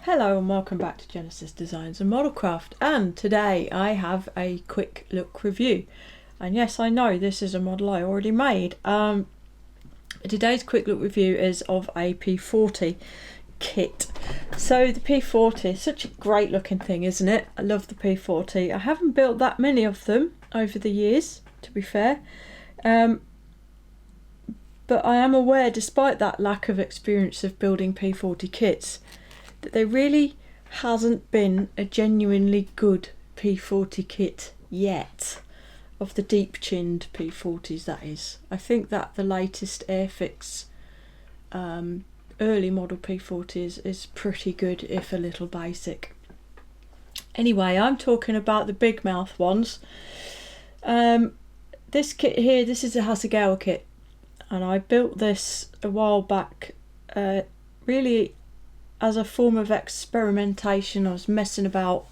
Hello and welcome back to Genesis Designs and Modelcraft, and today I have a quick look review. And yes, I know this is a model I already made. Today's quick look review is of a P-40 kit. So the P-40 is such a great looking thing, isn't it? I love the P-40. I haven't built that many of them over the years, to be fair. But I am aware, despite that lack of experience of building P-40 kits, that there really hasn't been a genuinely good P-40 kit yet, of the deep-chinned P-40s that is. I think that the latest Airfix early model P-40s is pretty good, if a little basic. Anyway, I'm talking about the big mouth ones. This kit here, this is a Hasegawa kit, and I built this a while back, really as a form of experimentation. I was messing about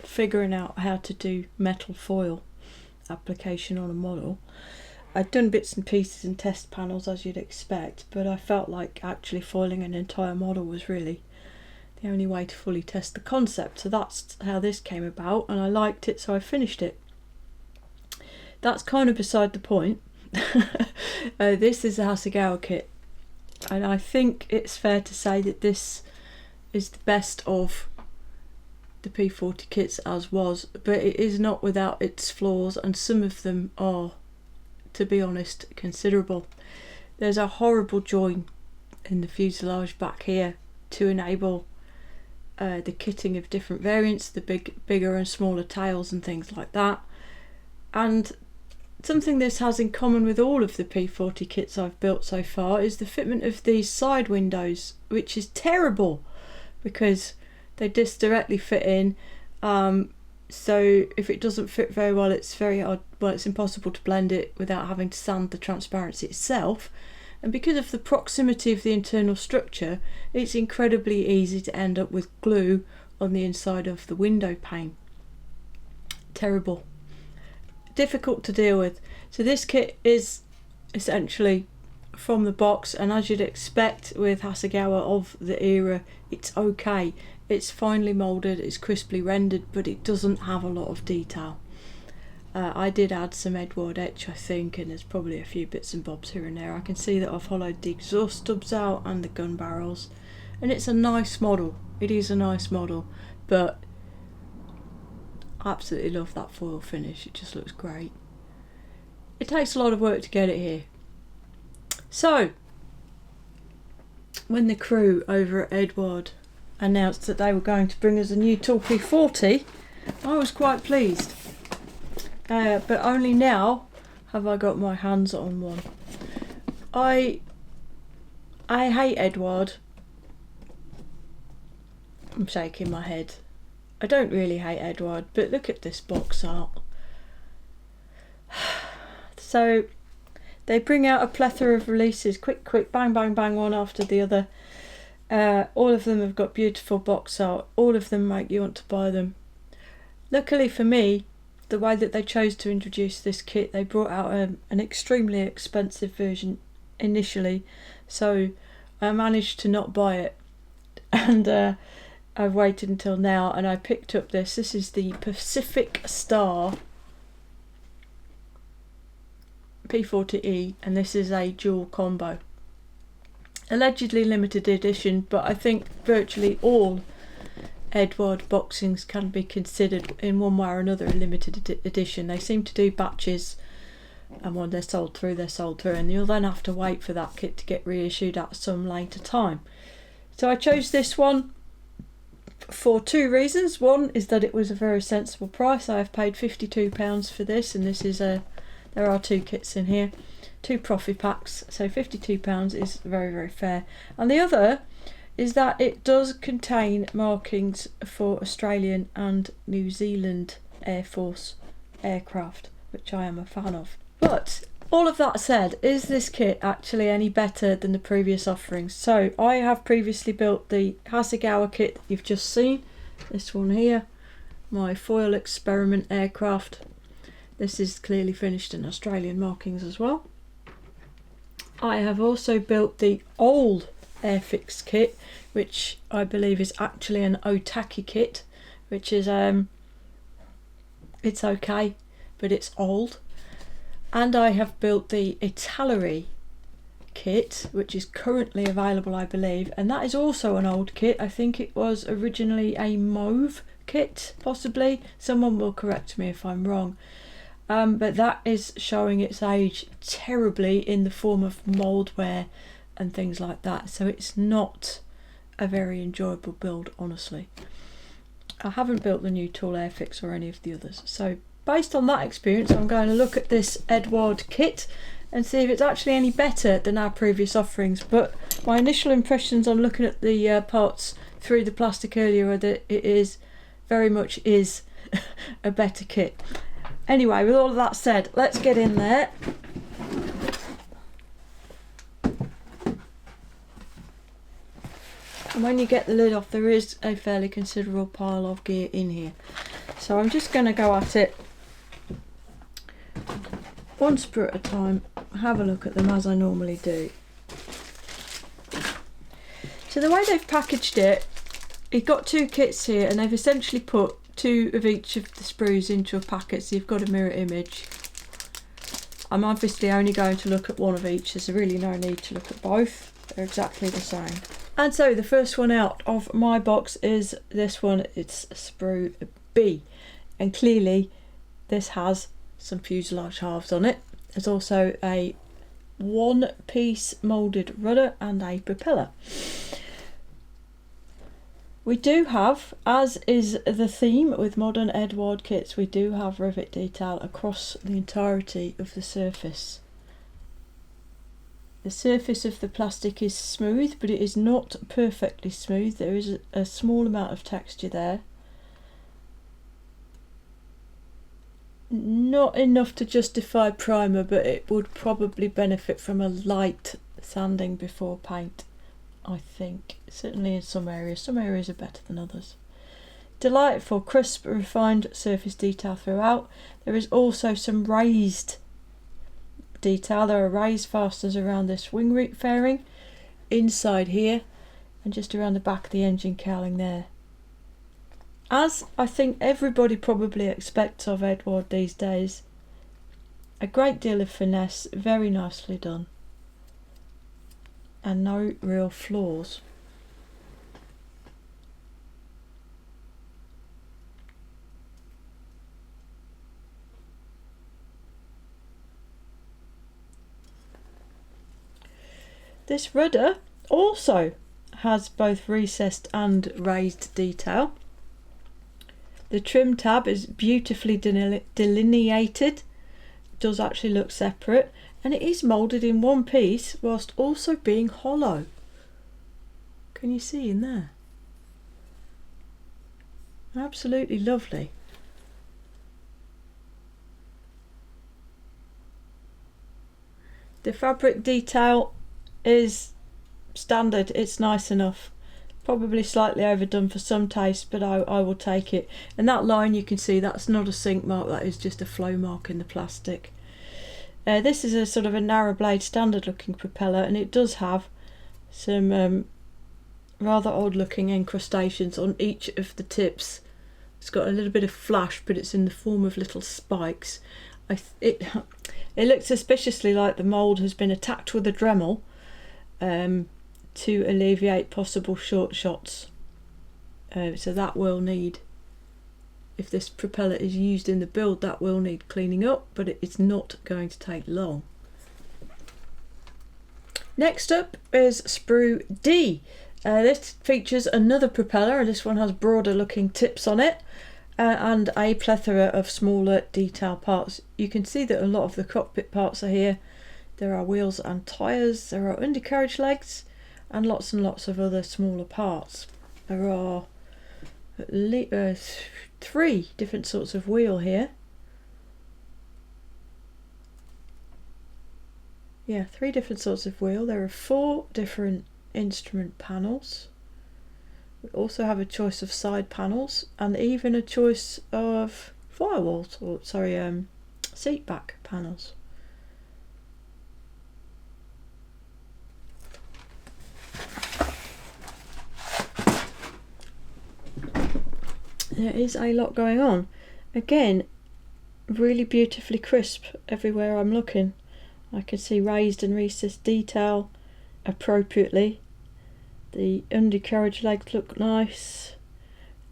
figuring out how to do metal foil application on a model. I'd done bits and pieces and test panels, as you'd expect, but I felt like actually foiling an entire model was really the only way to fully test the concept. So that's how this came about, and I liked it, so I finished it. That's kind of beside the point. This is a Hasegawa kit, and I think it's fair to say that this is the best of the P-40 kits as was, but it is not without its flaws, and some of them are, to be honest, considerable. There's a horrible join in the fuselage back here to enable the kitting of different variants, the bigger and smaller tails and things like that. And something this has in common with all of the P-40 kits I've built so far is the fitment of these side windows, which is terrible because they just directly fit in. So if it doesn't fit very well, it's very hard. Well, it's impossible to blend it without having to sand the transparency itself. And because of the proximity of the internal structure, it's incredibly easy to end up with glue on the inside of the window pane. Terrible. Difficult to deal with. So this kit is essentially from the box, and as you'd expect with Hasegawa of the era, it's okay. It's finely moulded, it's crisply rendered, but it doesn't have a lot of detail. I did add some Eduard etch, I think, and there's probably a few bits and bobs here and there. I can see that I've hollowed the exhaust stubs out and the gun barrels, and it's a nice model. It is a nice model, but I absolutely love that foil finish. It just looks great. It takes a lot of work to get it here. So when the crew over at Eduard announced that they were going to bring us a new tool P-40, I was quite pleased. But only now have I got my hands on one. I hate Eduard. I'm shaking my head. I don't really hate Eduard, but look at this box art. So they bring out a plethora of releases, quick, bang, bang, bang, one after the other. All of them have got beautiful box art. All of them make you want to buy them. Luckily for me, the way that they chose to introduce this kit, they brought out an extremely expensive version initially, so I managed to not buy it, and I've waited until now, and I picked up this. This is the Pacific Star P-40E, and this is a dual combo. Allegedly limited edition, but I think virtually all Eduard boxings can be considered in one way or another a limited edition. They seem to do batches, and when they're sold through, and you'll then have to wait for that kit to get reissued at some later time. So I chose this one for two reasons. One is that it was a very sensible price. I have paid £52 for this, and this is there are two kits in here, two profit packs, so £52 is very, very fair. And the other is that it does contain markings for Australian and New Zealand Air Force aircraft, which I am a fan of. But all of that said, is this kit actually any better than the previous offerings? So I have previously built the Hasegawa kit that you've just seen, this one here, my foil experiment aircraft. This is clearly finished in Australian markings as well. I have also built the old Airfix kit, which I believe is actually an Otaki kit, which is it's okay, but it's old. And I have built the Italeri kit, which is currently available, I believe, and that is also an old kit. I think it was originally a mauve kit, possibly. Someone will correct me if I'm wrong. But that is showing its age terribly in the form of mould wear and things like that. So it's not a very enjoyable build, honestly. I haven't built the new Tall Airfix or any of the others. So based on that experience, I'm going to look at this Eduard kit and see if it's actually any better than our previous offerings. But my initial impressions on looking at the parts through the plastic earlier are that it is very much is a better kit. Anyway, with all of that said, let's get in there. And when you get the lid off, there is a fairly considerable pile of gear in here. So I'm just going to go at it one sprue at a time, have a look at them as I normally do. So the way they've packaged it, you've got two kits here, and they've essentially put two of each of the sprues into a packet, so you've got a mirror image. I'm obviously only going to look at one of each. There's really no need to look at both. They're exactly the same. And so the first one out of my box is this one. It's sprue B, and clearly this has some fuselage halves on it. There's also a one-piece moulded rudder and a propeller. We do have, as is the theme with modern Eduard kits, we do have rivet detail across the entirety of the surface. The surface of the plastic is smooth, but it is not perfectly smooth. There is a small amount of texture there. Not enough to justify primer, but it would probably benefit from a light sanding before paint, I think. Certainly in some areas. Some areas are better than others. Delightful, crisp, refined surface detail throughout. There is also some raised detail. There are raised fasteners around this wing root fairing, inside here, and just around the back of the engine cowling there. As I think everybody probably expects of Eduard these days, a great deal of finesse, very nicely done, and no real flaws. This rudder also has both recessed and raised detail. The trim tab is beautifully delineated. It does actually look separate, and it is moulded in one piece whilst also being hollow. Can you see in there? Absolutely lovely. The fabric detail is standard, it's nice enough. Probably slightly overdone for some taste, but I will take it. And that line you can see, that's not a sink mark, that is just a flow mark in the plastic. This is a sort of a narrow blade standard looking propeller, and it does have some rather odd looking incrustations on each of the tips. It's got a little bit of flash, but it's in the form of little spikes. It looks suspiciously like the mould has been attacked with a Dremel to alleviate possible short shots. So that will need, if this propeller is used in the build, that will need cleaning up, but it's not going to take long. Next up is sprue D. This features another propeller, and this one has broader looking tips on it, and a plethora of smaller detail parts. You can see that a lot of the cockpit parts are here. There are wheels and tyres, there are undercarriage legs, and lots of other smaller parts. There are three different sorts of wheel here. Yeah, three different sorts of wheel. There are 4 different instrument panels. We also have a choice of side panels, and even a choice of firewalls, or sorry, seat back panels. there is a lot going on. Again, really beautifully crisp everywhere I'm looking. I can see raised and recessed detail appropriately. The undercarriage legs look nice.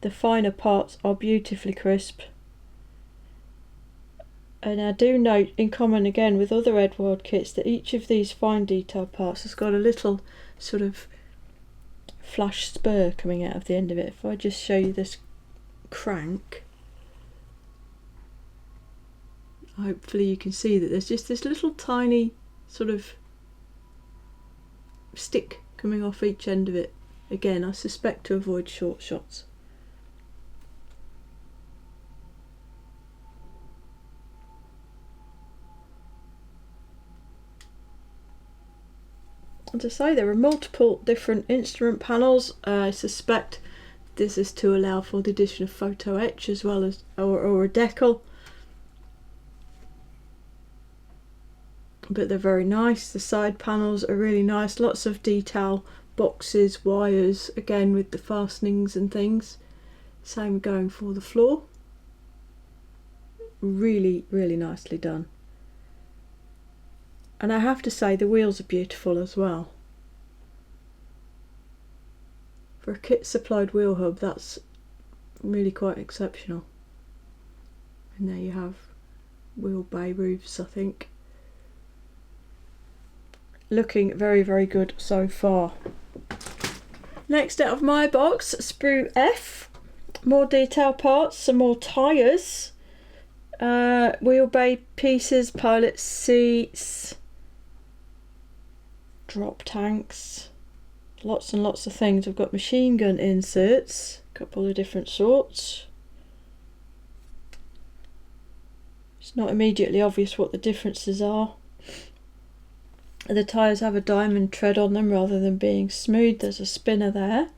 The finer parts are beautifully crisp. And I do note, in common again with other Eduard kits, that each of these fine detail parts has got a little sort of flash spur coming out of the end of it. If I just show you this crank, hopefully you can see that there's just this little tiny sort of stick coming off each end of it. Again, I suspect to avoid short shots. As I say, there are multiple different instrument panels. I suspect this is to allow for the addition of photo etch as well as or a decal. But they're very nice. The side panels are really nice. Lots of detail, boxes, wires, again with the fastenings and things. Same going for the floor. Really, really nicely done. And I have to say the wheels are beautiful as well. For a kit supplied wheel hub, that's really quite exceptional. And there you have wheel bay roofs, I think. Looking very, very good so far. Next out of my box, sprue F. More detail parts, some more tyres. Wheel bay pieces, pilot seats, drop tanks, lots and lots of things. I've got machine gun inserts, a couple of different sorts. It's not immediately obvious what the differences are. The tyres have a diamond tread on them rather than being smooth. There's a spinner there.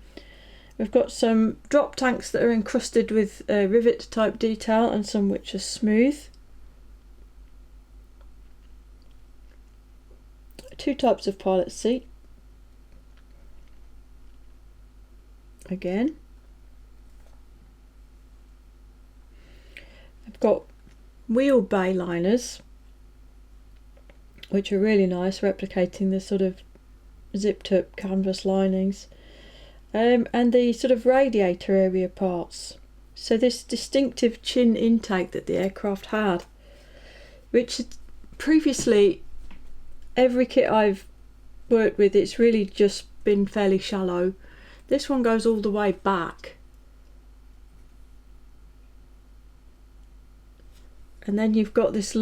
We've got some drop tanks that are encrusted with rivet type detail and some which are smooth. Two types of pilot seat. Again. I've got wheel bay liners, which are really nice, replicating the sort of zipped up canvas linings. And the sort of radiator area parts. So this distinctive chin intake that the aircraft had, which previously every kit I've worked with, it's really just been fairly shallow. This one goes all the way back. And then you've got this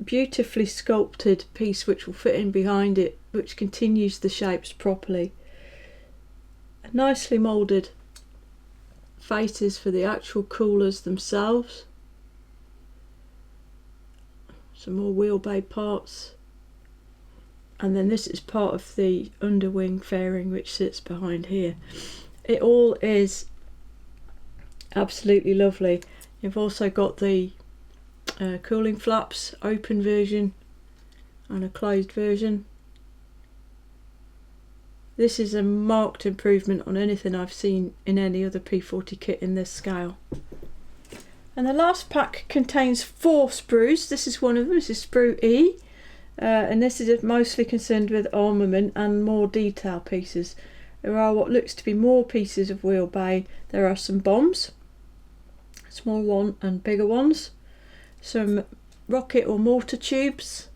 beautifully sculpted piece which will fit in behind it, which continues the shapes properly. Nicely moulded faces for the actual coolers themselves. Some more wheel bay parts. And then this is part of the underwing fairing which sits behind here. It all is absolutely lovely. You've also got the cooling flaps, open version and a closed version. This is a marked improvement on anything I've seen in any other P-40 kit in this scale. And the last pack contains 4 sprues. This is one of them. This is sprue E. And this is mostly concerned with armament and more detail pieces. There are what looks to be more pieces of wheel bay. There are some bombs, small one and bigger ones. Some rocket or mortar tubes.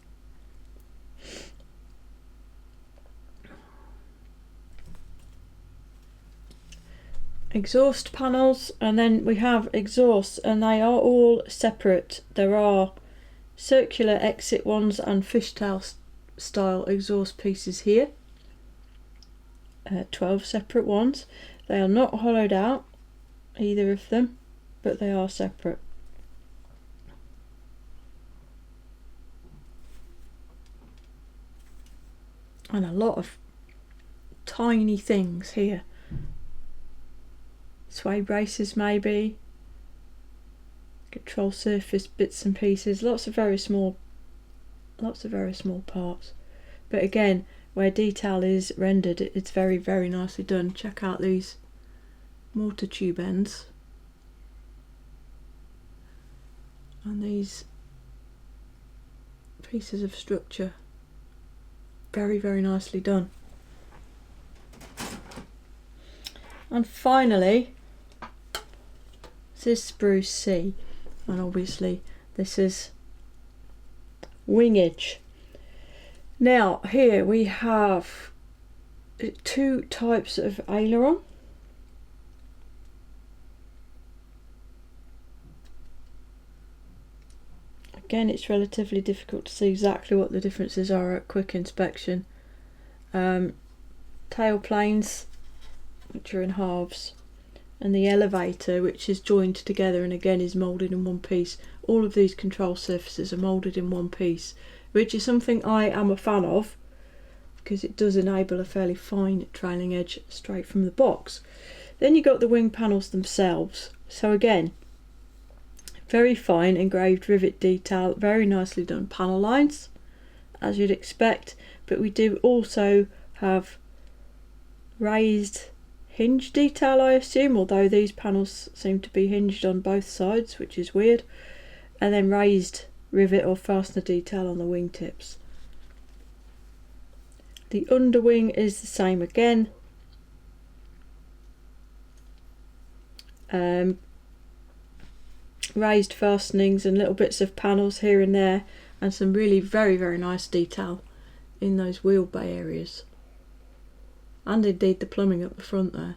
Exhaust panels, and then we have exhausts, and they are all separate. There are circular exit ones and fishtail style exhaust pieces here. 12 separate ones. They are not hollowed out, either of them, but they are separate. And a lot of tiny things here. Sway braces maybe, control surface bits and pieces, lots of very small parts. But again, where detail is rendered, it's very, very nicely done. Check out these mortar tube ends. And these pieces of structure, very, very nicely done. And finally, this is sprue C, and obviously this is wingage. Now here we have two types of aileron. Again, it's relatively difficult to see exactly what the differences are at quick inspection. Tail planes, which are in halves, and the elevator, which is joined together and again is moulded in one piece. All of these control surfaces are moulded in one piece, which is something I am a fan of, because it does enable a fairly fine trailing edge straight from the box. Then you got the wing panels themselves. So again, very fine engraved rivet detail, very nicely done panel lines, as you'd expect, but we do also have raised hinge detail, I assume, although these panels seem to be hinged on both sides, which is weird, and then raised rivet or fastener detail on the wingtips. The underwing is the same again. Raised fastenings and little bits of panels here and there, and some really very, very nice detail in those wheel bay areas, and indeed the plumbing up the front there.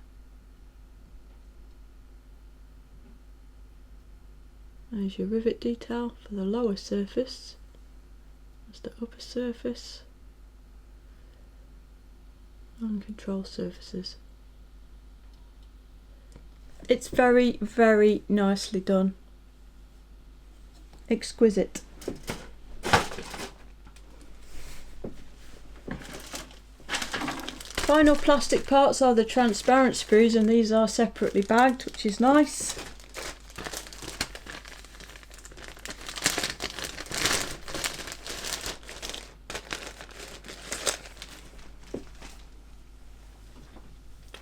There's your rivet detail for the lower surface. That's the upper surface. And control surfaces. It's very, very nicely done. Exquisite. Final plastic parts are the transparent sprues, and these are separately bagged, which is nice.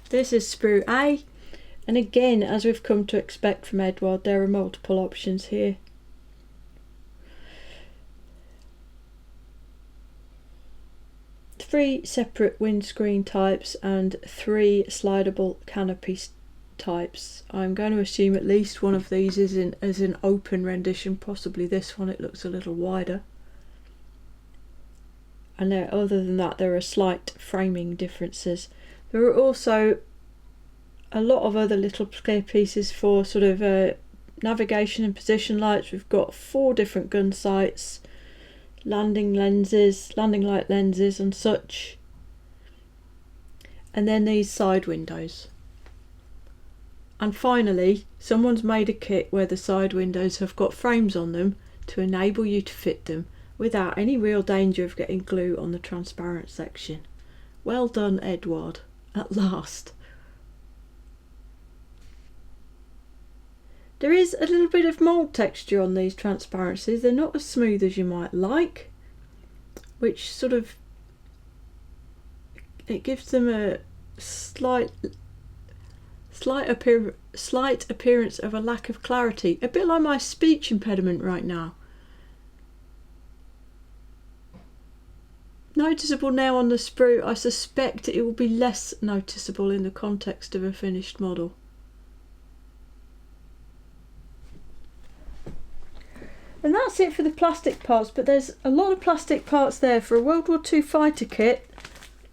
This is sprue A, and again, as we've come to expect from Eduard, there are multiple options here. Three separate windscreen types and three slidable canopy types. I'm going to assume at least one of these is an open rendition, possibly this one. It looks a little wider. And there, other than that, there are slight framing differences. There are also a lot of other little clear pieces for sort of navigation and position lights. We've got 4 different gun sights, landing light lenses and such, and then these side windows. And finally, someone's made a kit where the side windows have got frames on them to enable you to fit them without any real danger of getting glue on the transparent section. Well done, Eduard, at last. There is a little bit of mould texture on these transparencies. They're not as smooth as you might like, which sort of, it gives them a slight appearance of a lack of clarity, a bit like my speech impediment right now. Noticeable now on the sprue. I suspect it will be less noticeable in the context of a finished model. And that's it for the plastic parts, but there's a lot of plastic parts there for a World War II fighter kit.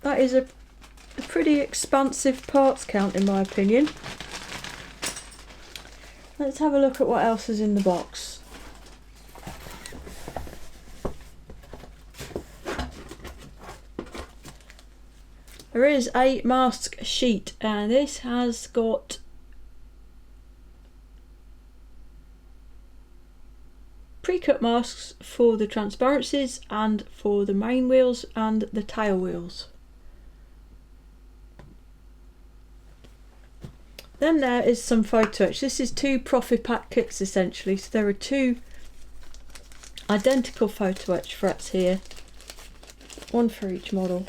That is a pretty expansive parts count in my opinion. Let's have a look at what else is in the box. There is a mask sheet, and this has got pre-cut masks for the transparencies and for the main wheels and the tail wheels. Then there is some photo etch. This is 2 Profipack kits essentially, so there are 2 identical photo etch frets here, one for each model.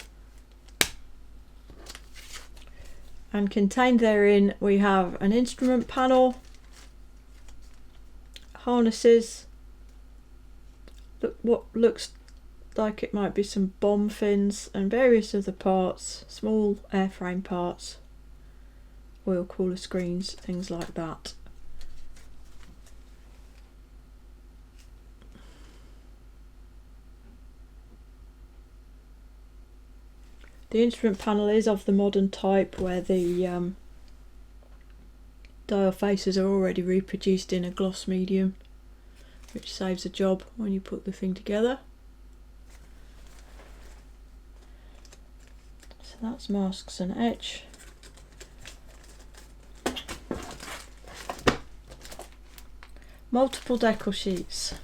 And contained therein we have an instrument panel, harnesses, what looks like it might be some bomb fins and various other parts, small airframe parts, oil cooler screens, things like that. The instrument panel is of the modern type where the dial faces are already reproduced in a gloss medium, which saves a job when you put the thing together. So that's masks and etch. Multiple decal sheets.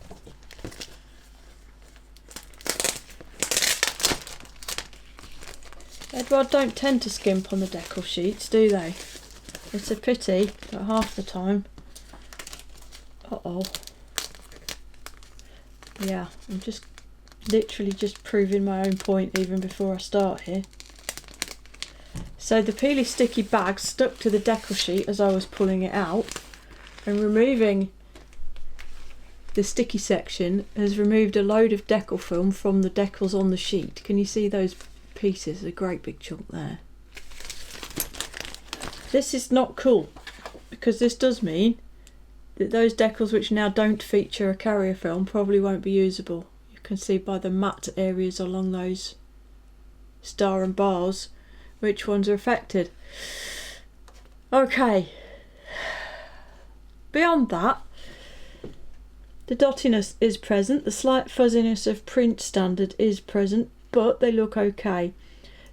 Eduard don't tend to skimp on the decal sheets, do they? It's a pity, but half the time. Uh-oh. Yeah, I'm just literally just proving my own point even before I start here. So the peely sticky bag stuck to the decal sheet as I was pulling it out, and removing the sticky section has removed a load of decal film from the decals on the sheet. Can you see those pieces? A great big chunk there. This is not cool, because this does mean that those decals which now don't feature a carrier film probably won't be usable. You can see by the matte areas along those star and bars which ones are affected. Okay, beyond that, the dottiness is present, the slight fuzziness of print standard is present, but they look okay.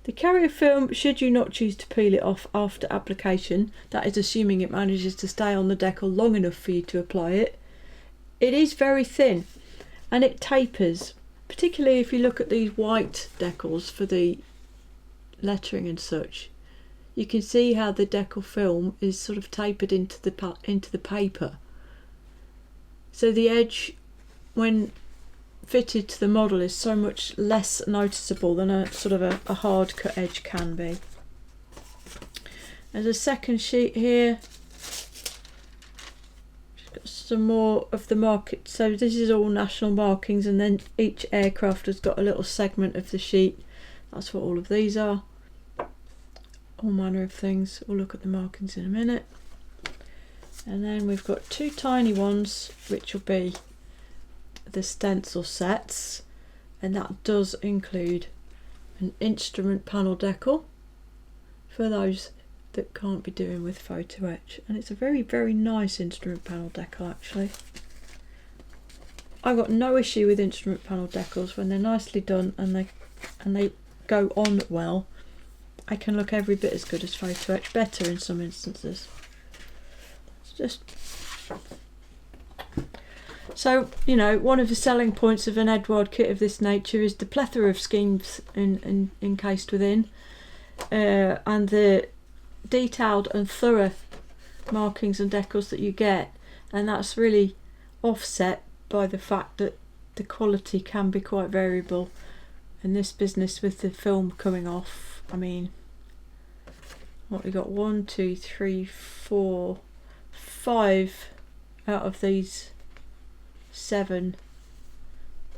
The carrier film, should you not choose to peel it off after application, that is assuming it manages to stay on the decal long enough for you to apply it, it is very thin and it tapers, particularly if you look at these white decals for the lettering and such. You can see how the decal film is sort of tapered into the paper. So the edge, when fitted to the model, is so much less noticeable than a sort of a hard cut edge can be. There's a second sheet here. Just got some more of the market. So this is all national markings, and then each aircraft has got a little segment of the sheet. That's what all of these are. All manner of things. We'll look at the markings in a minute. And then we've got two tiny ones, which will be the stencil sets, and that does include an instrument panel decal for those that can't be doing with photo etch, and it's a very, very nice instrument panel decal actually. I got no issue with instrument panel decals when they're nicely done and they go on well. I can look every bit as good as photo etch, better in some instances. It's just so, you know, one of the selling points of an Eduard kit of this nature is the plethora of schemes encased within, and the detailed and thorough markings and decals that you get, and that's really offset by the fact that the quality can be quite variable. In this business with the film coming off, I mean, what we got, 1, 2, 3, 4, 5 out of these 7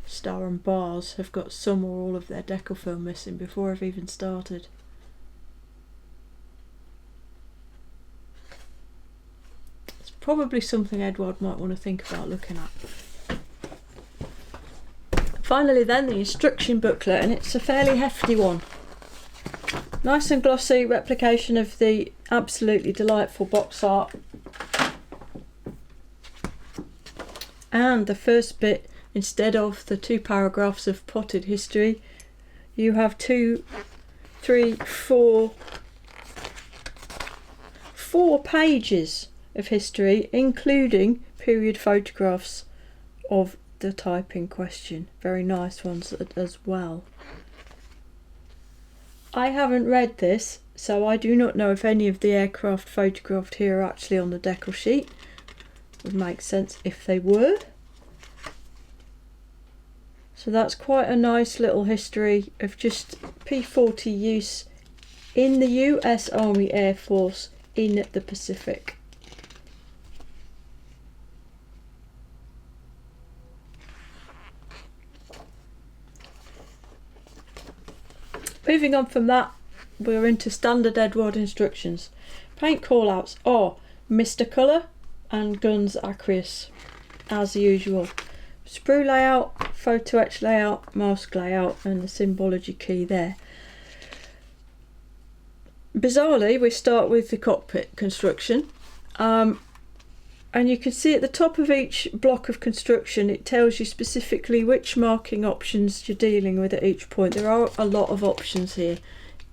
star and bars have got some or all of their decal film missing before I've even started. It's probably something Eduard might want to think about looking at. Finally then, the instruction booklet, and it's a fairly hefty one. Nice and glossy replication of the absolutely delightful box art. And the first bit, instead of the 2 paragraphs of potted history, you have 2, 3, 4 pages of history, including period photographs of the type in question. Very nice ones as well. I haven't read this, so I do not know if any of the aircraft photographed here are actually on the decal sheet. Would make sense if they were. So that's quite a nice little history of just P-40 use in the US Army Air Force in the Pacific. Moving on from that, we're into standard Eduard instructions. Paint callouts are Mr. Colour and Guns Aqueous, as usual. Sprue layout, photo etch layout, mask layout, and the symbology key there. Bizarrely, we start with the cockpit construction. And you can see at the top of each block of construction it tells you specifically which marking options you're dealing with at each point. There are a lot of options here,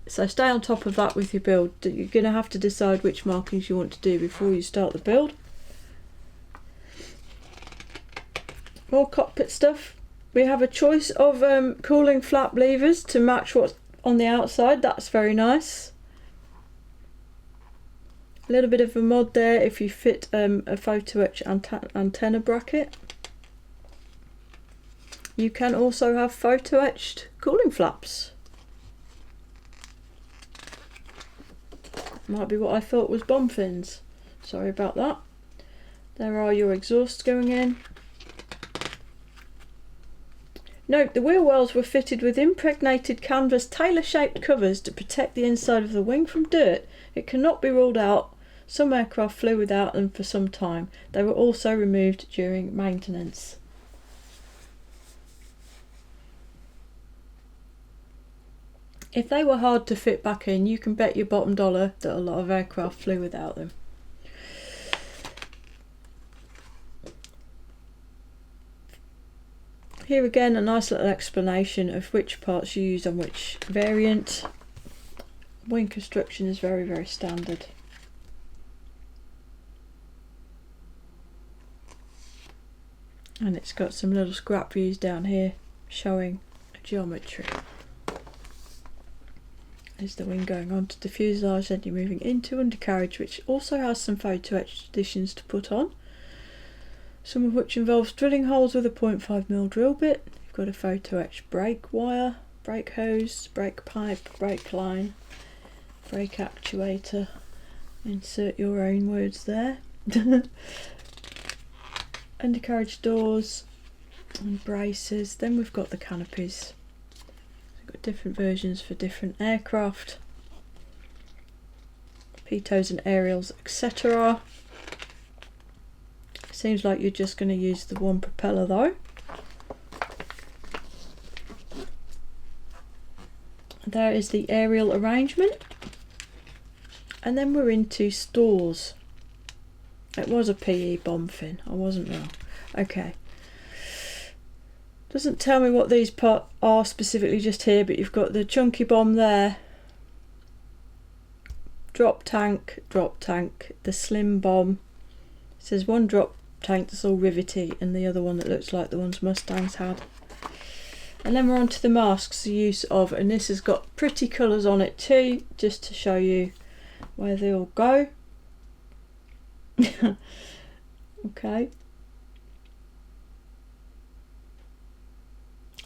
so stay on top of that with your build. You're going to have to decide which markings you want to do before you start the build. More cockpit stuff. We have a choice of cooling flap levers to match what's on the outside. That's very nice. A little bit of a mod there if you fit a photo etch antenna bracket. You can also have photo etched cooling flaps. Might be what I thought was bomb fins. Sorry about that. There are your exhausts going in. Note, the wheel wells were fitted with impregnated canvas tailor-shaped covers to protect the inside of the wing from dirt. It cannot be ruled out. Some aircraft flew without them for some time. They were also removed during maintenance. If they were hard to fit back in, you can bet your bottom dollar that a lot of aircraft flew without them. Here again, a nice little explanation of which parts you use on which variant. Wing construction is very, very standard. And it's got some little scrap views down here showing geometry. There's the wing going on to the fuselage, then you're moving into undercarriage, which also has some photo etched additions to put on. Some of which involves drilling holes with a 0.5mm drill bit. You've got a photo etched brake wire, brake hose, brake pipe, brake line, brake actuator. Insert your own words there. Undercarriage doors and braces. Then we've got the canopies. We've got different versions for different aircraft. Pitos and aerials, etc. Seems like you're just going to use the one propeller though. There is the aerial arrangement. And then we're into stores. It was a PE bomb fin, I wasn't wrong. Okay. Doesn't tell me what these parts are specifically just here, but you've got the chunky bomb there. Drop tank, the slim bomb. It says one drop tank that's all rivety and the other one that looks like the ones Mustangs had. And then we're on to the masks, the use of, and this has got pretty colours on it too, just to show you where they all go. Okay.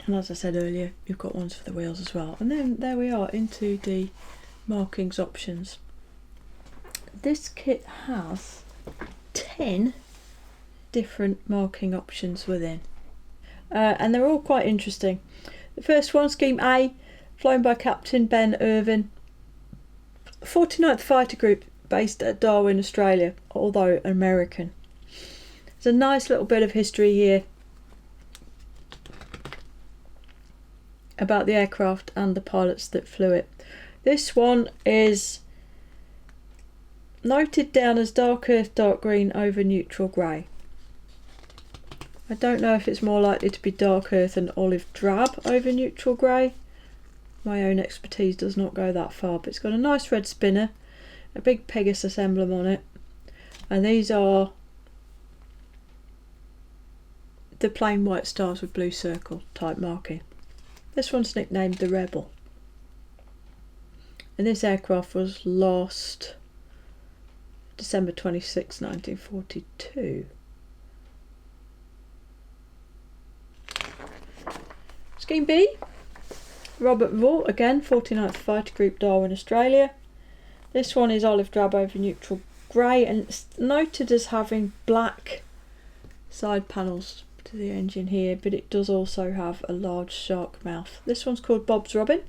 And as I said earlier, you've got ones for the wheels as well. And then there we are into the markings options. This kit has 10 different marking options within. And they're all quite interesting. The first one, Scheme A, flown by Captain Ben Irvin, 49th Fighter Group, based at Darwin, Australia, although American. There's a nice little bit of history here about the aircraft and the pilots that flew it. This one is noted down as dark earth, dark green over neutral grey. I don't know if it's more likely to be dark earth and olive drab over neutral grey. My own expertise does not go that far, but it's got a nice red spinner, a big Pegasus emblem on it, and these are the plain white stars with blue circle type marking. This one's nicknamed the Rebel, and this aircraft was lost December 26, 1942. Scheme B, Robert Vaught, again 49th Fighter Group, Darwin, Australia. This one is olive drab over neutral grey, and it's noted as having black side panels to the engine here, but it does also have a large shark mouth. This one's called Bob's Robin,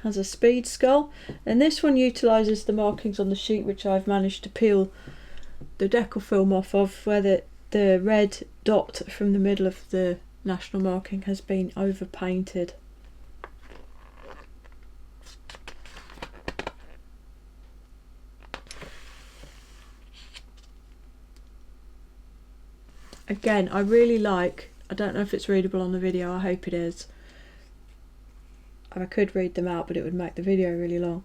has a speed skull, and this one utilises the markings on the sheet which I've managed to peel the decal film off of, where the red dot from the middle of the national marking has been overpainted. Again, I really like, I don't know if it's readable on the video, I hope it is. I could read them out, but it would make the video really long.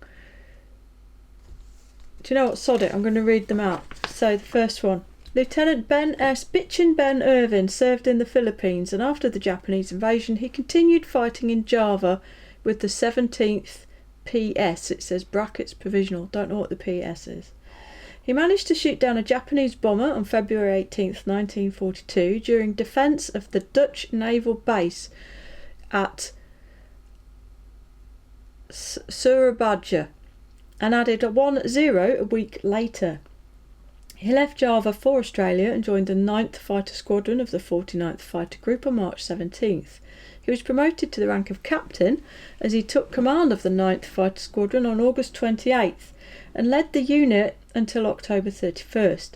Do you know what? Sod it, I'm going to read them out. So the first one. Lieutenant Ben S. Bitchin Ben Irvin served in the Philippines, and after the Japanese invasion he continued fighting in Java with the 17th PS. It says brackets provisional, don't know what the PS is. He managed to shoot down a Japanese bomber on February 18th, 1942 during defence of the Dutch naval base at Surabaya, and added a 1-0 a week later. He left Java for Australia and joined the 9th Fighter Squadron of the 49th Fighter Group on March 17th. He was promoted to the rank of captain as he took command of the 9th Fighter Squadron on August 28th and led the unit until October 31st.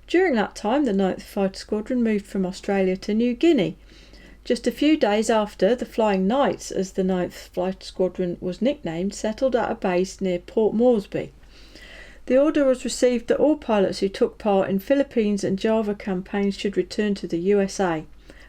During that time, the 9th Fighter Squadron moved from Australia to New Guinea. Just a few days after, the Flying Knights, as the 9th Fighter Squadron was nicknamed, settled at a base near Port Moresby. The order was received that all pilots who took part in Philippines and Java campaigns should return to the USA.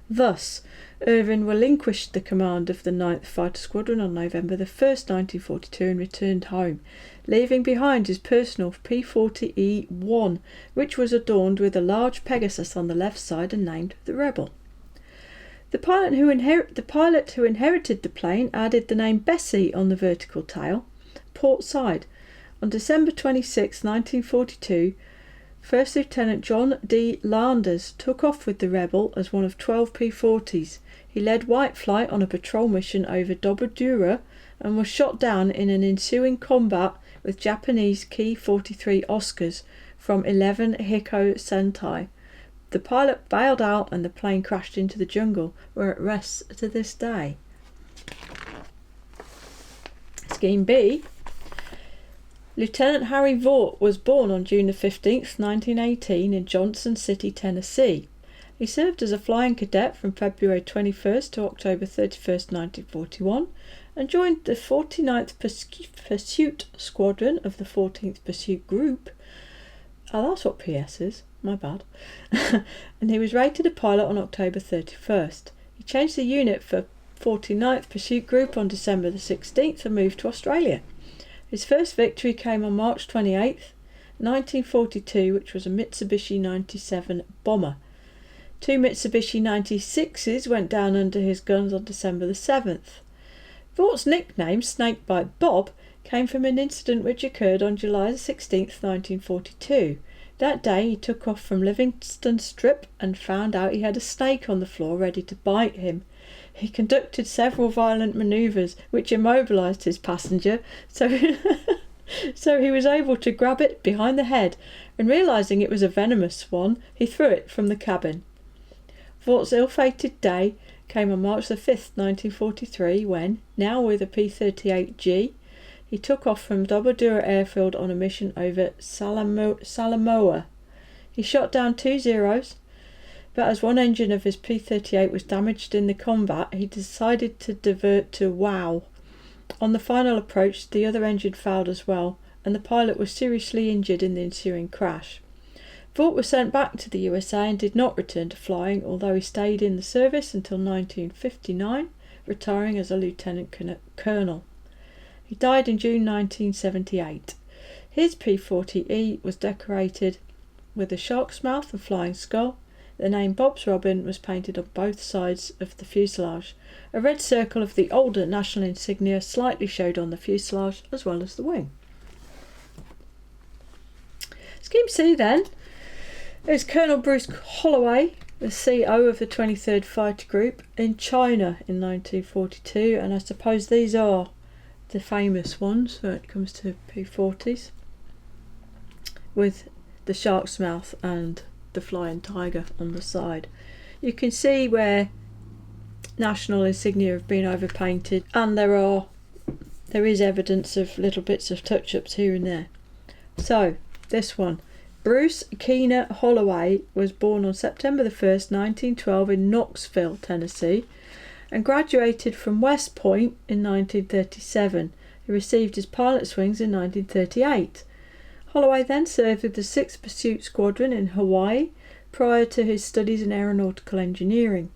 Thus, Irvin relinquished the command of the 9th Fighter Squadron on November 1st, 1942 and returned home, leaving behind his personal P-40E-1, which was adorned with a large Pegasus on the left side and named the Rebel. The pilot who inherited the plane added the name Bessie on the vertical tail, port side. On December 26, 1942, First Lieutenant John D. Landers took off with the Rebel as one of 12 P-40s. He led white flight on a patrol mission over Dobodura and was shot down in an ensuing combat with Japanese Ki-43 Oscars from 11 Hiko Sentai. The pilot bailed out and the plane crashed into the jungle, where it rests to this day. Scheme B. Lieutenant Harry Vaught was born on June 15, 1918 in Johnson City, Tennessee. He served as a flying cadet from February 21st to October 31st, 1941 and joined the 49th Pursuit Squadron of the 14th Pursuit Group. Oh, that's what PS is. My bad. And he was rated a pilot on October 31st. He changed the unit for 49th Pursuit Group on December the 16th and moved to Australia. His first victory came on March 28th, 1942, which was a Mitsubishi 97 bomber. 2 Mitsubishi 96s went down under his guns on December the 7th. Vaught's nickname, Snakebite Bob, came from an incident which occurred on July 16th, 1942. That day he took off from Livingston Strip and found out he had a snake on the floor ready to bite him. He conducted several violent manoeuvres which immobilised his passenger, so he was able to grab it behind the head, and realising it was a venomous one, he threw it from the cabin. Vaught's ill-fated day came on March 5th, 1943, when, now with a P-38G, he took off from Dobodura airfield on a mission over Salamoa. He shot down 2 Zeros, but as one engine of his P-38 was damaged in the combat, he decided to divert to WOW. On the final approach, the other engine failed as well, and the pilot was seriously injured in the ensuing crash. Vaught was sent back to the USA and did not return to flying, although he stayed in the service until 1959, retiring as a lieutenant colonel. He died in June 1978. His P-40E was decorated with a shark's mouth and flying skull. The name Bob's Robin was painted on both sides of the fuselage. A red circle of the older national insignia slightly showed on the fuselage as well as the wing. Scheme C then is Colonel Bruce Holloway, the CO of the 23rd Fighter Group in China in 1942, and I suppose these are the famous ones when it comes to P-40s, with the shark's mouth and the flying tiger on the side. You can see where national insignia have been overpainted, and there are there is evidence of little bits of touch-ups here and there. So, this one. Bruce Keener Holloway was born on September the 1st, 1912 in Knoxville, Tennessee, and graduated from West Point in 1937. He received his pilot's wings in 1938. Holloway then served with the 6th Pursuit Squadron in Hawaii prior to his studies in aeronautical engineering.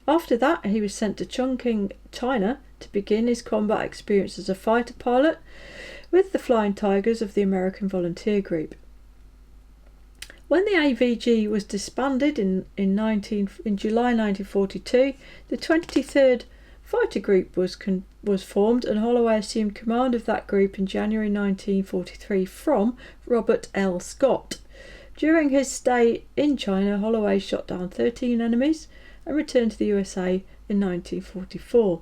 After that, he was sent to Chongqing, China, to begin his combat experience as a fighter pilot with the Flying Tigers of the American Volunteer Group. When the AVG was disbanded in July 1942, the 23rd Fighter Group was formed, and Holloway assumed command of that group in January 1943 from Robert L. Scott. During his stay in China, Holloway shot down 13 enemies and returned to the USA in 1944.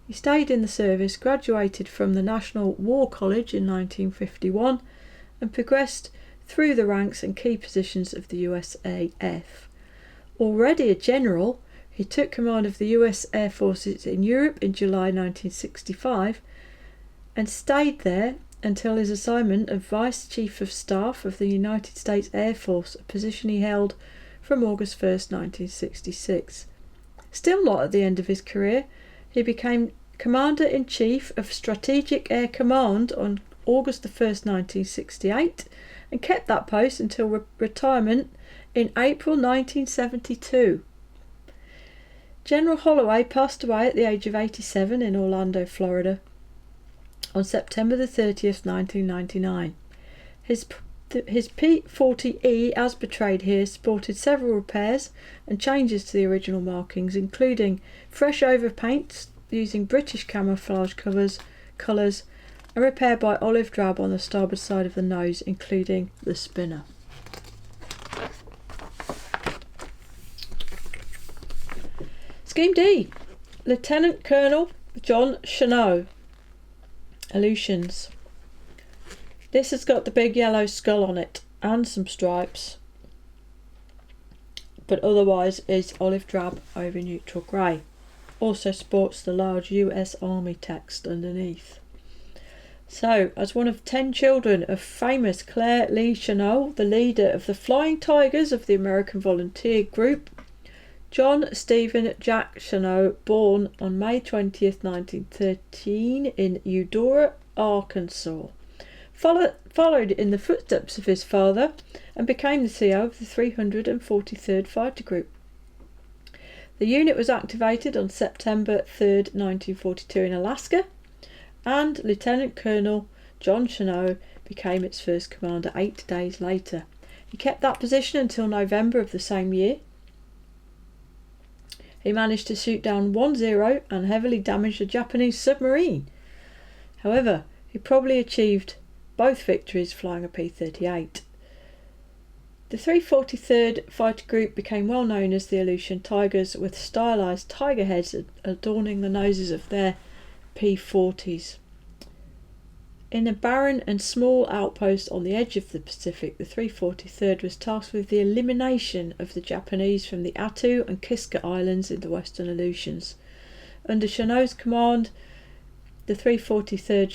He stayed in the service, graduated from the National War College in 1951, and progressed through the ranks and key positions of the USAF. Already a general, he took command of the US Air Forces in Europe in July 1965 and stayed there until his assignment of Vice Chief of Staff of the United States Air Force, a position he held from August 1st, 1966. Still not at the end of his career, he became Commander-in-Chief of Strategic Air Command on August 1st, 1968, and kept that post until retirement in April 1972. General Holloway passed away at the age of 87 in Orlando, Florida, on September the 30th, 1999. His P-40E, as portrayed here, sported several repairs and changes to the original markings, including fresh overpaints using British camouflage colours, and repair by olive drab on the starboard side of the nose, including the spinner. Scheme D. Lieutenant Colonel John Chanot. Aleutians. This has got the big yellow skull on it and some stripes, but otherwise is olive drab over neutral grey. Also sports the large US Army text underneath. So, as one of 10 children of famous Claire Lee Chanot, the leader of the Flying Tigers of the American Volunteer Group, John Stephen Jack Chanot, born on May 20th, 1913 in Eudora, Arkansas, followed in the footsteps of his father and became the CO of the 343rd Fighter Group. The unit was activated on September 3rd, 1942 in Alaska, and Lieutenant Colonel John Chanot became its first commander 8 days later. He kept that position until November of the same year. He managed to shoot down 1-0 and heavily damaged a Japanese submarine. However, he probably achieved both victories flying a P-38. The 343rd Fighter Group became well known as the Aleutian Tigers, with stylised tiger heads adorning the noses of their P-40s. In a barren and small outpost on the edge of the Pacific, the 343rd was tasked with the elimination of the Japanese from the Attu and Kiska Islands in the Western Aleutians. Under Chanot's command, the 343rd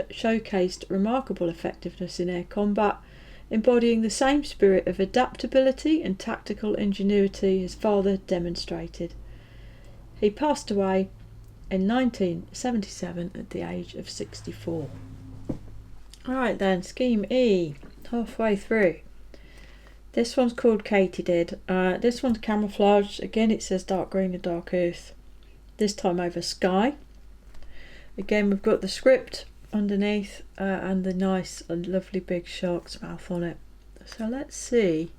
showcased remarkable effectiveness in air combat, embodying the same spirit of adaptability and tactical ingenuity his father demonstrated. He passed away in 1977 at the age of 64. Alright then, Scheme E, halfway through. This one's called Katydid. This one's camouflaged. Again, it says dark green and dark earth. This time over sky. Again, we've got the script underneath and the nice and lovely big shark's mouth on it. So let's see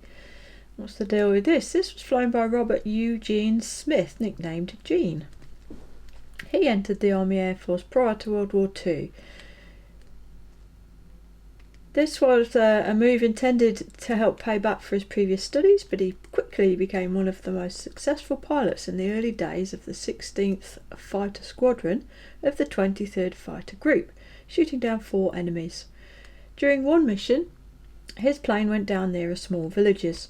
what's the deal with this. This was flown by Robert Eugene Smith, nicknamed Gene. He entered the Army Air Force prior to World War II. This was a move intended to help pay back for his previous studies, but he quickly became one of the most successful pilots in the early days of the 16th Fighter Squadron of the 23rd Fighter Group, shooting down 4 enemies. During one mission, his plane went down near a small village.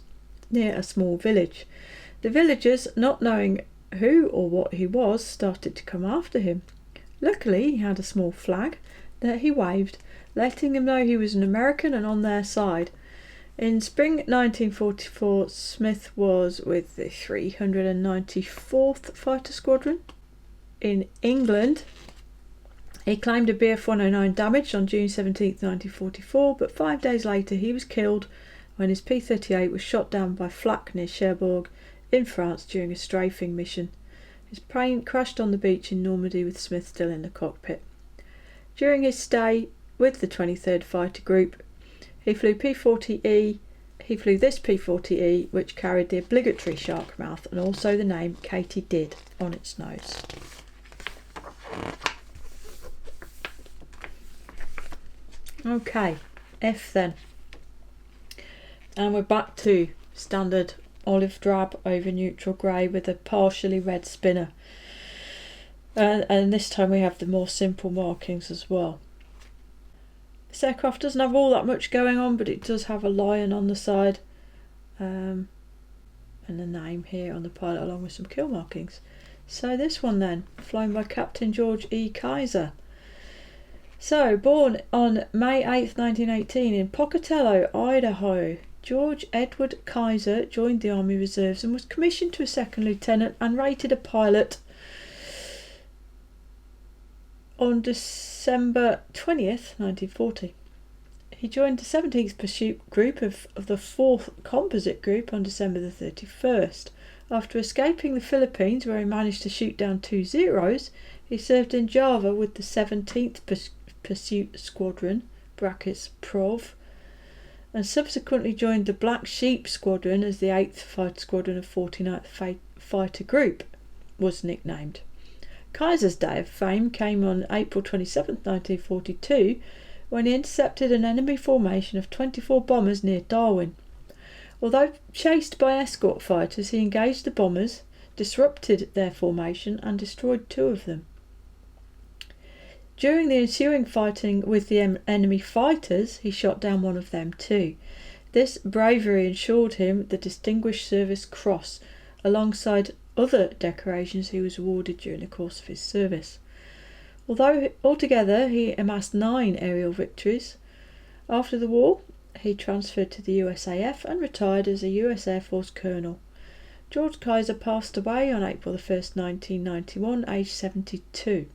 The villagers, not knowing who or what he was, started to come after him. Luckily, he had a small flag that he waved, letting them know he was an American and on their side. In spring 1944, Smith was with the 394th Fighter Squadron. In England, he claimed a Bf 109 damaged on June 17, 1944, but 5 days later he was killed when his P-38 was shot down by flak near Cherbourg in France during a strafing mission. His plane crashed on the beach in Normandy with Smith still in the cockpit. During his stay with the 23rd Fighter Group, he flew P-40E. He flew this P-40E, which carried the obligatory shark mouth and also the name Katie Did on its nose. Okay, F then. And we're back to standard olive drab over neutral grey with a partially red spinner. And this time we have the more simple markings as well. This aircraft doesn't have all that much going on, but it does have a lion on the side. And the name here on the pilot along with some kill markings. So this one then, flown by Captain George E. Kaiser. So, born on May 8th, 1918 in Pocatello, Idaho, George Edward Kaiser joined the Army Reserves and was commissioned to a second lieutenant and rated a pilot on December 20th, 1940. He joined the 17th Pursuit Group of the 4th Composite Group on December the 31st. After escaping the Philippines, where he managed to shoot down 2 Zeros, he served in Java with the 17th Pursuit Squadron (brackets PROV), and subsequently joined the Black Sheep Squadron as the 8th Fighter Squadron of 49th Fighter Group was nicknamed. Kaiser's day of fame came on April 27, 1942, when he intercepted an enemy formation of 24 bombers near Darwin. Although chased by escort fighters, he engaged the bombers, disrupted their formation and destroyed 2 of them. During the ensuing fighting with the enemy fighters, he shot down 1 of them too. This bravery ensured him the Distinguished Service Cross, alongside other decorations he was awarded during the course of his service. Although altogether he amassed 9 aerial victories. After the war, he transferred to the USAF and retired as a US Air Force colonel. George Kaiser passed away on April 1st, 1991, aged 72.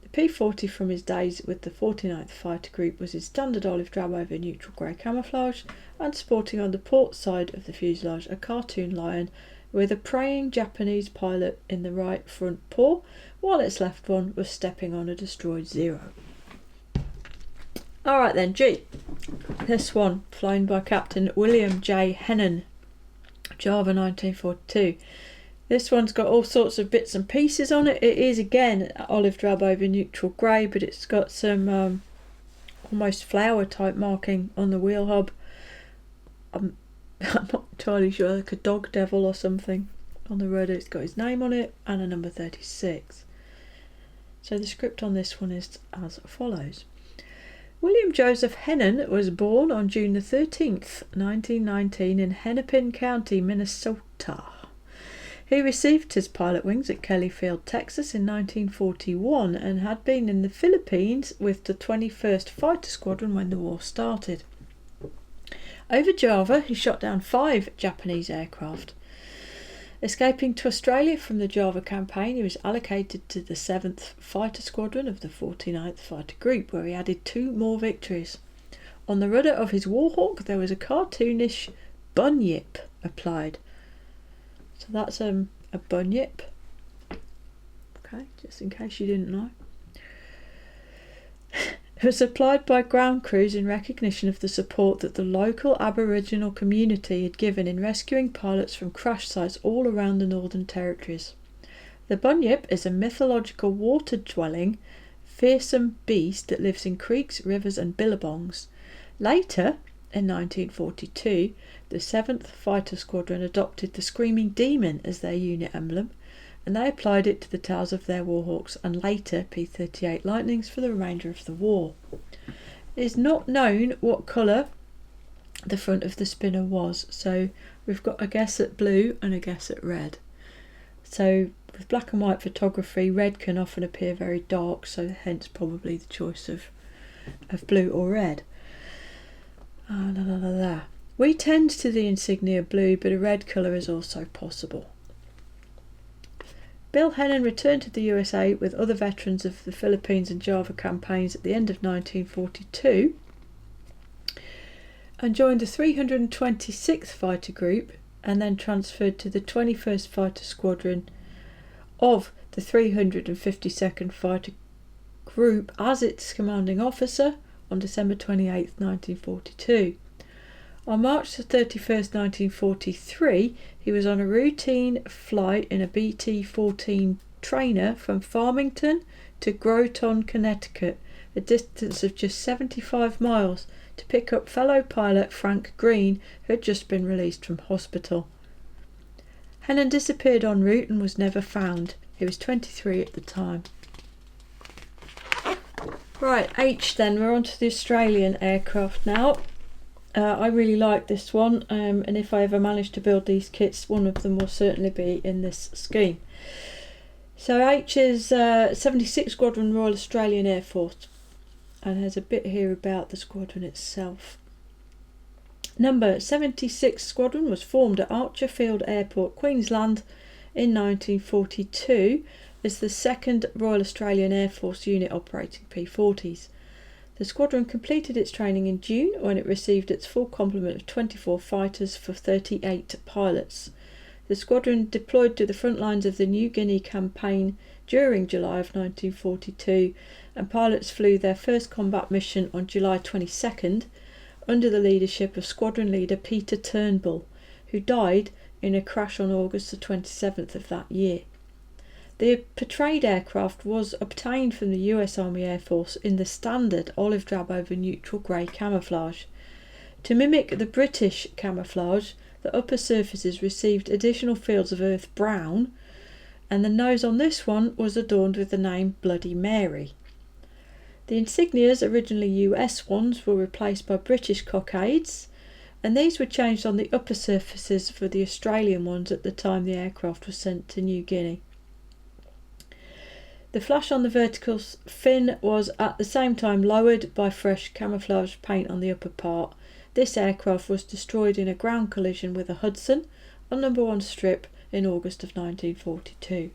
The P-40 from his days with the 49th Fighter Group was his standard olive drab over neutral grey camouflage and sporting on the port side of the fuselage a cartoon lion with a praying Japanese pilot in the right front paw, while its left one was stepping on a destroyed Zero. Alright then, G. This one, flown by Captain William J. Hennon, Java 1942. This one's got all sorts of bits and pieces on it. It is again olive drab over neutral grey, but it's got some almost flower type marking on the wheel hub. I'm not entirely sure, like a dog devil or something on the rudder. It's got his name on it and a number 36. So the script on this one is as follows. William Joseph Hennon was born on June the 13th, 1919 in Hennepin County, Minnesota. He received his pilot wings at Kelly Field, Texas in 1941 and had been in the Philippines with the 21st Fighter Squadron when the war started. Over Java, he shot down 5 Japanese aircraft. Escaping to Australia from the Java campaign, he was allocated to the 7th Fighter Squadron of the 49th Fighter Group, where he added 2 more victories. On the rudder of his Warhawk, there was a cartoonish bunyip applied. So that's a bunyip. Okay, just in case you didn't know. It was applied by ground crews in recognition of the support that the local Aboriginal community had given in rescuing pilots from crash sites all around the Northern Territories. The bunyip is a mythological water-dwelling, fearsome beast that lives in creeks, rivers and billabongs. Later, in 1942, the 7th Fighter Squadron adopted the Screaming Demon as their unit emblem, and they applied it to the tails of their Warhawks and later P-38 Lightnings for the remainder of the war. It is not known what colour the front of the spinner was, so we've got a guess at blue and a guess at red. So with black and white photography, red can often appear very dark, so hence probably the choice of blue or red. We tend to the insignia blue, but a red colour is also possible. Bill Hennon returned to the USA with other veterans of the Philippines and Java campaigns at the end of 1942 and joined the 326th Fighter Group and then transferred to the 21st Fighter Squadron of the 352nd Fighter Group as its commanding officer on December 28, 1942. On March 31st, 1943, he was on a routine flight in a BT-14 trainer from Farmington to Groton, Connecticut, a distance of just 75 miles, to pick up fellow pilot Frank Green, who had just been released from hospital. Hennon disappeared en route and was never found. He was 23 at the time. Right, H then, we're on to the Australian aircraft now. I really like this one, and if I ever manage to build these kits, one of them will certainly be in this scheme. So H is 76 Squadron Royal Australian Air Force, and there's a bit here about the squadron itself. Number 76 Squadron was formed at Archer Field Airport, Queensland in 1942 as the 2nd Royal Australian Air Force unit operating P-40s. The squadron completed its training in June when it received its full complement of 24 fighters for 38 pilots. The squadron deployed to the front lines of the New Guinea campaign during July of 1942, and pilots flew their first combat mission on July 22nd under the leadership of squadron leader Peter Turnbull, who died in a crash on August the 27th of that year. The portrayed aircraft was obtained from the US Army Air Force in the standard olive drab over neutral grey camouflage. To mimic the British camouflage, the upper surfaces received additional fields of earth brown, and the nose on this one was adorned with the name Bloody Mary. The insignias, originally US ones, were replaced by British cockades, and these were changed on the upper surfaces for the Australian ones at the time the aircraft was sent to New Guinea. The flash on the vertical fin was at the same time lowered by fresh camouflage paint on the upper part. This aircraft was destroyed in a ground collision with a Hudson on number 1 strip in August of 1942.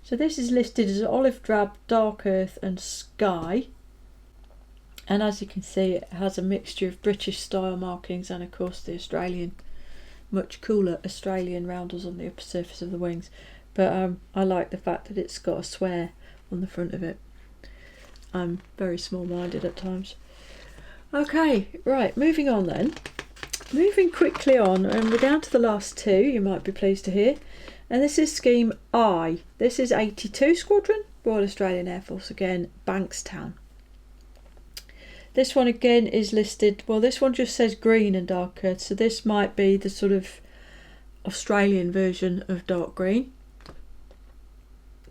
So this is listed as olive drab, dark earth and sky. And as you can see, it has a mixture of British style markings and of course the Australian, much cooler Australian roundels on the upper surface of the wings. But I like the fact that it's got a square on the front of it. I'm very small-minded at times. Okay, right, moving on then. Moving quickly on, and we're down to the last two, you might be pleased to hear. And this is Scheme I. This is 82 Squadron, Royal Australian Air Force again, Bankstown. This one again is listed, well this one just says green and dark earth, so this might be the sort of Australian version of dark green.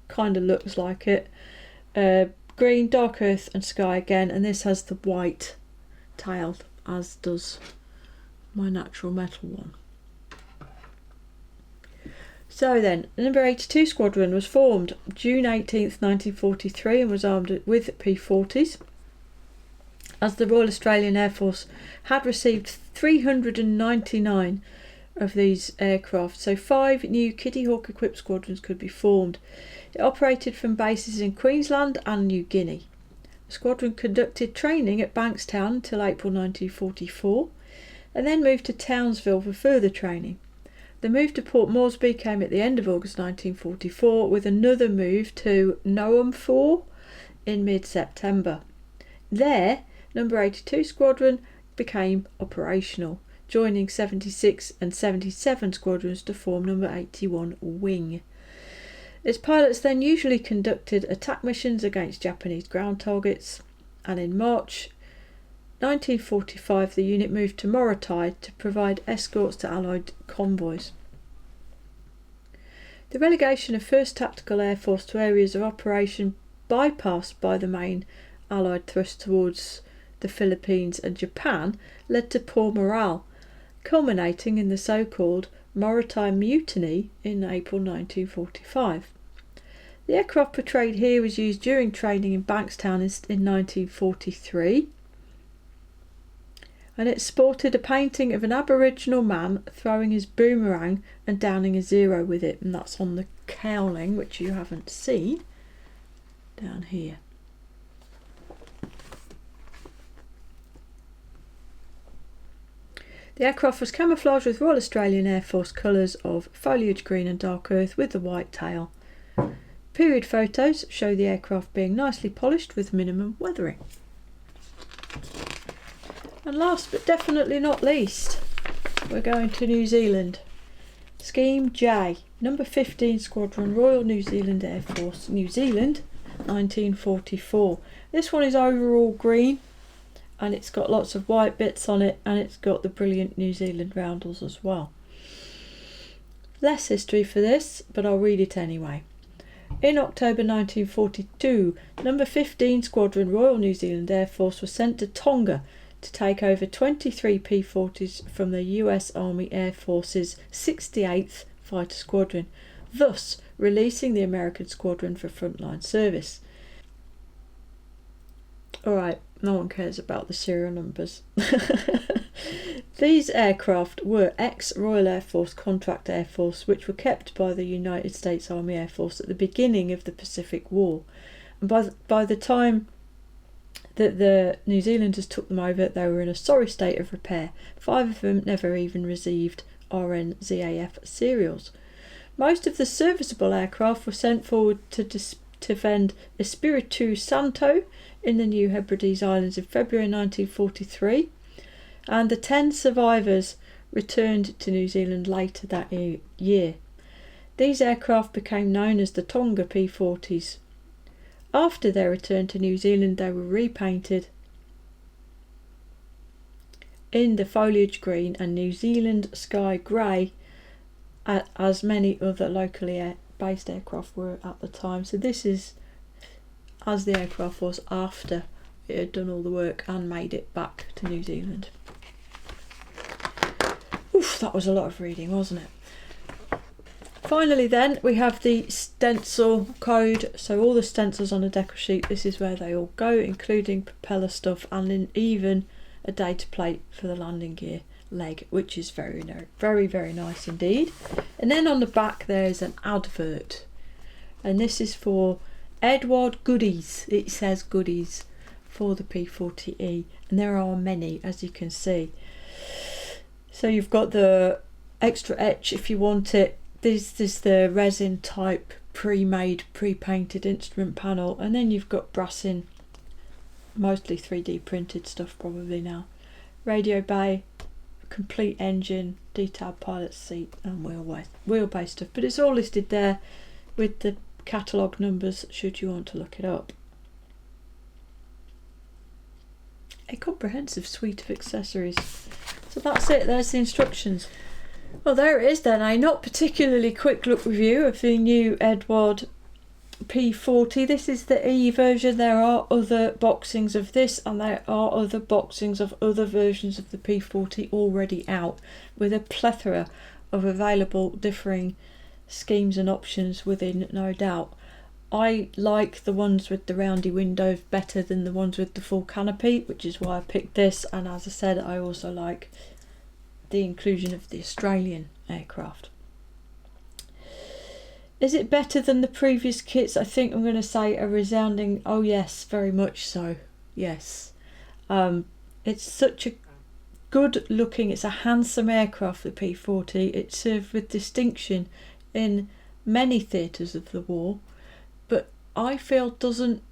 Kind of looks like it. Green, dark earth and sky again, and this has the white tail, as does my natural metal one. So then, number 82 Squadron was formed June 18th 1943 and was armed with P-40s, as the Royal Australian Air Force had received 399 of these aircraft, so 5 new Kitty Hawk equipped squadrons could be formed. It operated from bases in Queensland and New Guinea. The squadron conducted training at Bankstown until April 1944 and then moved to Townsville for further training. The move to Port Moresby came at the end of August 1944 with another move to Noam 4 in mid-September. There, number 82 Squadron became operational, joining 76 and 77 squadrons to form number 81 Wing. Its pilots then usually conducted attack missions against Japanese ground targets, and in March 1945 the unit moved to Morotai to provide escorts to Allied convoys. The relegation of 1st Tactical Air Force to areas of operation bypassed by the main Allied thrust towards the Philippines and Japan led to poor morale. culminating in the so-called Maritime Mutiny in April 1945. The aircraft portrayed here was used during training in Bankstown in 1943, and it sported a painting of an Aboriginal man throwing his boomerang and downing a zero with it, and that's on the cowling, which you haven't seen, down here. The aircraft was camouflaged with Royal Australian Air Force colours of foliage green and dark earth with the white tail. Period photos show the aircraft being nicely polished with minimum weathering. And last but definitely not least, we're going to New Zealand. Scheme J, number 15 Squadron, Royal New Zealand Air Force, New Zealand, 1944. This one is overall green, and it's got lots of white bits on it, and it's got the brilliant New Zealand roundels as well. Less history for this, but I'll read it anyway. In October 1942, number 15 Squadron, Royal New Zealand Air Force was sent to Tonga to take over 23 P-40s from the US Army Air Force's 68th Fighter Squadron, thus releasing the American squadron for frontline service. Alright, no one cares about the serial numbers. These aircraft were ex-Royal Air Force Contract Air Force, which were kept by the United States Army Air Force at the beginning of the Pacific War. And by the time that the New Zealanders took them over, they were in a sorry state of repair. 5 of them never even received RNZAF serials. Most of the serviceable aircraft were sent forward to defend Espiritu Santo in the New Hebrides Islands in February 1943, and the 10 survivors returned to New Zealand later that year. These aircraft became known as the Tonga P-40s. After their return to New Zealand, they were repainted in the foliage green and New Zealand sky grey, as many other locally based aircraft were at the time. So this is as the aircraft was after it had done all the work and made it back to New Zealand. Oof, that was a lot of reading, wasn't it? Finally then, we have the stencil code. So all the stencils on a decal sheet, this is where they all go, including propeller stuff and even a data plate for the landing gear leg, which is very, very nice indeed. And then on the back there's an advert, and this is for Eduard goodies. It says goodies for the P-40E, and there are many, as you can see. So you've got the extra etch if you want it. This is the resin type pre-made, pre-painted instrument panel, and then you've got brassing, mostly 3D printed stuff probably now. Radio bay, complete engine, detailed pilot seat and wheelbase stuff, but it's all listed there with the catalogue numbers should you want to look it up. A comprehensive suite of accessories. So that's it, there's the instructions. Well, there it is then, a not particularly quick look review of the new Eduard P-40. This is the E version. There are other boxings of this, and there are other boxings of other versions of the P-40 already out, with a plethora of available differing schemes and options within, no doubt. I like the ones with the roundy windows better than the ones with the full canopy, which is why I picked this, and as I said, I also like the inclusion of the Australian aircraft. Is it better than the previous kits? I think I'm going to say a resounding oh yes, very much so, yes. It's such a good looking, it's a handsome aircraft, the P-40. It served with distinction in many theatres of the war, but I feel doesn't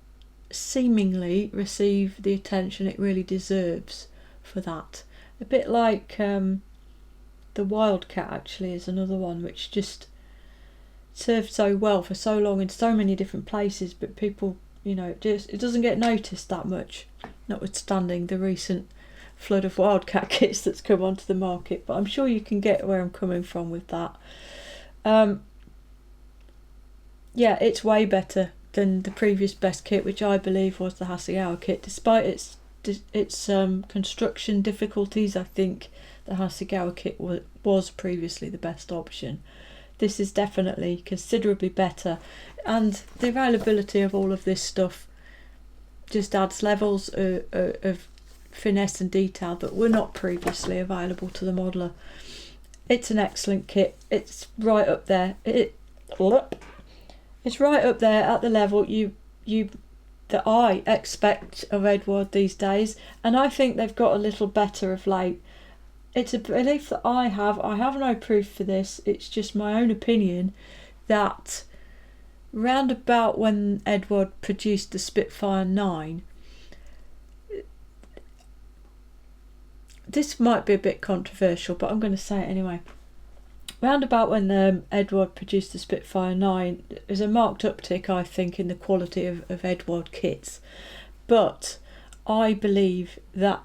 seemingly receive the attention it really deserves for that. A bit like the Wildcat actually is another one which just served so well for so long in so many different places, but people, you know, it doesn't get noticed that much, notwithstanding the recent flood of Wildcat kits that's come onto the market. But I'm sure you can get where I'm coming from with that. Yeah, it's way better than the previous best kit, which I believe was the Hasegawa kit. Despite its construction difficulties, I think the Hasegawa kit was previously the best option. This is definitely considerably better, and the availability of all of this stuff just adds levels of finesse and detail that were not previously available to the modeler. It's an excellent kit. It's right up there. It's right up there at the level that I expect of Eduard these days, and I think they've got a little better of late. It's a belief that I have no proof for this, it's just my own opinion, that round about when Eduard produced the Spitfire 9, this might be a bit controversial, but I'm going to say it anyway. Round about when Eduard produced the Spitfire 9, there's a marked uptick, I think, in the quality of Eduard kits. But I believe that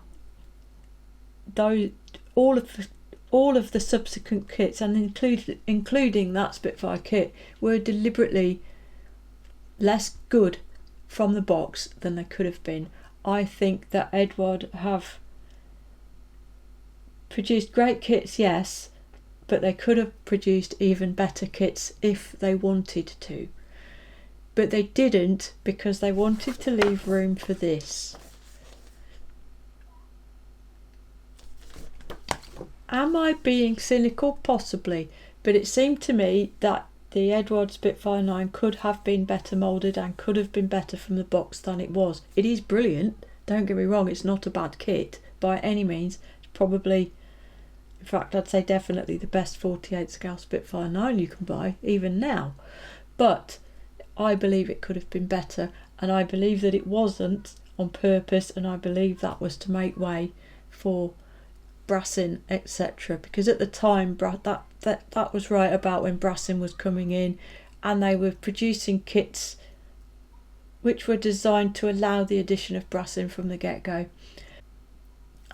all of the subsequent kits, and including that Spitfire kit, were deliberately less good from the box than they could have been. I think that Eduard have produced great kits, yes, but they could have produced even better kits if they wanted to. But they didn't, because they wanted to leave room for this. Am I being cynical? Possibly, but it seemed to me that the Eduard Spitfire 9 could have been better moulded and could have been better from the box than it was. It is brilliant, don't get me wrong, it's not a bad kit by any means. It's probably, in fact, I'd say definitely the best 48 scale Spitfire 9 you can buy, even now. But I believe it could have been better, and I believe that it wasn't on purpose, and I believe that was to make way for Brassin, etc. Because at the time, that was right about when Brassin was coming in, and they were producing kits which were designed to allow the addition of Brassin from the get-go.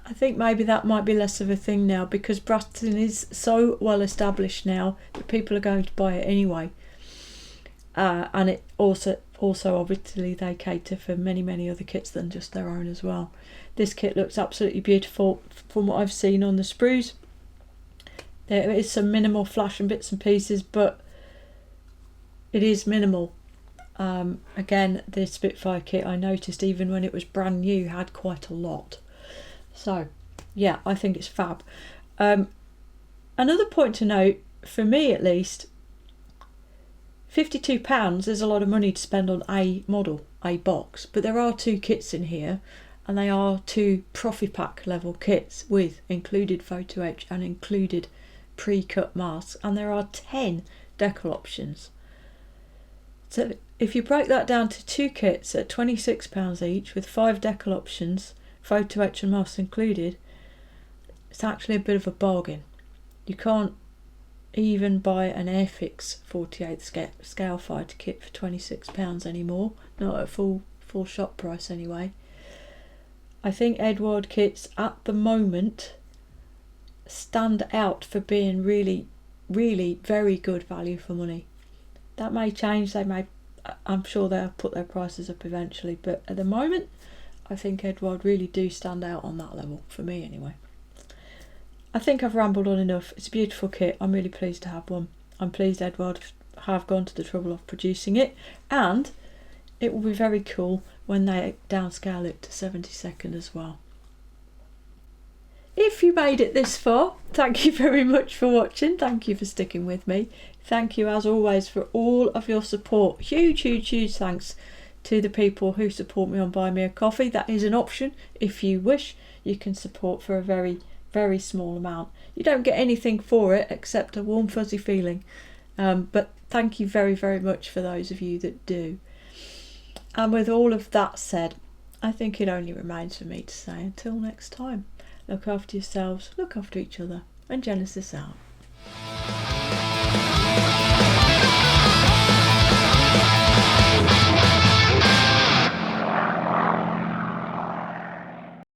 I think maybe that might be less of a thing now, because Brassin is so well established now that people are going to buy it anyway. And it also obviously they cater for many other kits than just their own as well. This kit looks absolutely beautiful from what I've seen on the sprues. There is some minimal flash and bits and pieces, but it is minimal. Again, the Spitfire kit, I noticed even when it was brand new, had quite a lot. So yeah, I think it's fab. Another point to note, for me at least, £52 is a lot of money to spend on a model, a box, but there are 2 kits in here, and they are 2 Profi Pack level kits with included photo etch and included pre-cut masks, and there are 10 decal options. So if you break that down to 2 kits at £26 each with 5 decal options, photo etch and masks included, it's actually a bit of a bargain. You can't even buy an Airfix 48 scale fighter kit for £26 anymore, not at full shop price anyway. I think Eduard kits at the moment stand out for being really very good value for money. That may change, I'm sure they'll put their prices up eventually, but at the moment I think Eduard really do stand out on that level, for me anyway. I think I've rambled on enough. It's a beautiful kit. I'm really pleased to have one. I'm pleased Eduard have gone to the trouble of producing it, and it will be very cool when they downscale it to 72nd as well. If you made it this far, thank you very much for watching. Thank you for sticking with me. Thank you as always for all of your support. Huge thanks to the people who support me on Buy Me a Coffee. That is an option. If you wish, you can support for a very small amount. You don't get anything for it except a warm fuzzy feeling, but thank you very much for those of you that do. And with all of that said, I think it only remains for me to say until next time, look after yourselves, look after each other, and Genesis out.